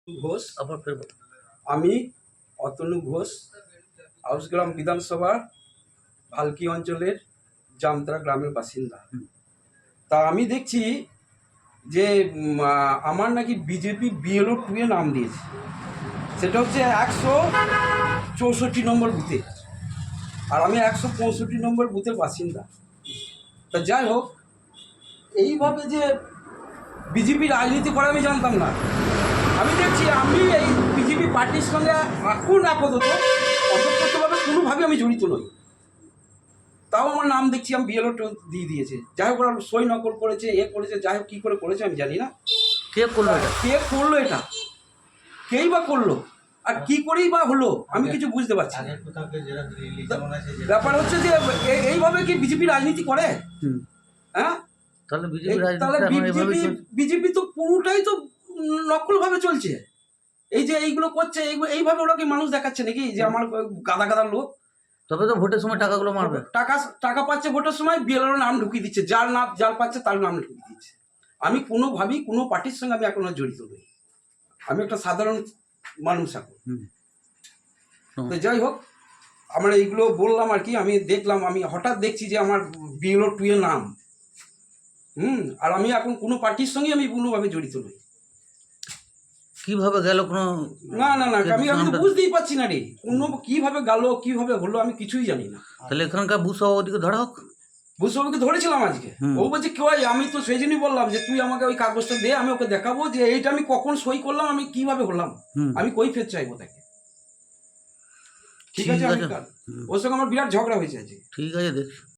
ঘোষ। আবার ফের বল। আমি অতনু ঘোষ, আউসগ্রাম বিধানসভার ভালকি অঞ্চলের জামতরা গ্রামের বাসিন্দা। তা আমি দেখছি যে আমার নাকি বিজেপি BLO 2 এ নাম দিয়েছে, সেটা হচ্ছে 164 নম্বর বুথে, আর আমি 165 নম্বর বুথের বাসিন্দা। তা যাই হোক, এইভাবে যে বিজেপি রাজনীতি করে আমি জানতাম না। আমি দেখছি আমি এই বিজেপি পার্টির সঙ্গে এখন আপাতত অন্তর্গতভাবে কোনোভাবে আমি জড়িত নই, তাও আমার নাম দেখছি আমি BLO 2 দিয়ে দিয়েছে। যাই হোক, ওরা সই নকল করেছে, করেছে, যাই হোক কী করে করেছে আমি জানি না। কে করলো এটা? কে করলো এটা, কেই বা করলো, আর কি করেই বা হলো আমি কিছু বুঝতে পারছি না। ব্যাপার হচ্ছে যে এইভাবে কি বিজেপি রাজনীতি করে? হ্যাঁ, তাহলে বিজেপি তাহলে বিজেপি তো পুরোটাই তো নকলভাবে চলছে। এই যে এইগুলো করছে, এইভাবে ওরা কি মানুষ দেখাচ্ছে নাকি যে আমার গাদা গাদা লোক? তবে তো ভোটের সময় টাকাগুলো মারবে। টাকা পাচ্ছে ভোটের সময়, BLO নাম ঢুকিয়ে দিচ্ছে, যার পাচ্ছে তার নাম ঢুকিয়ে দিচ্ছে। আমি কোনোভাবেই কোনো পার্টির সঙ্গে আমি এখনো জড়িত নই, আমি একটা সাধারণ মানুষ এখন। তো যাই হোক, আমরা এইগুলো বললাম আর কি। আমি দেখলাম, আমি হঠাৎ দেখছি যে আমার BLO 2 এর নাম, আর আমি এখন কোনো পার্টির সঙ্গে আমি কোনোভাবে জড়িত নই। কিভাবে গেল কোনো না, আমি তো বুঝতেই পারছি না রে, কোনো কিভাবে গেল, কিভাবে হলো, আমি কিছুই জানি না। তাহলে এখানকার বুথ সভাপতিকে ধরা হোক। বুঝবাবুকে ধরেছিলাম আজকে, ও বলছে কেউ, আমি তো সেই জন্যই বললাম যে তুই আমাকে ওই কাগজটা দে, আমি ওকে দেখাবো যে এইটা আমি কখন সই করলাম, আমি কিভাবে হলাম, আমি কই ফের চাইবো তাকে। ঠিক আছে, ওর সঙ্গে আমার বিরাট ঝগড়া হয়েছে আজকে। ঠিক আছে, দেখ।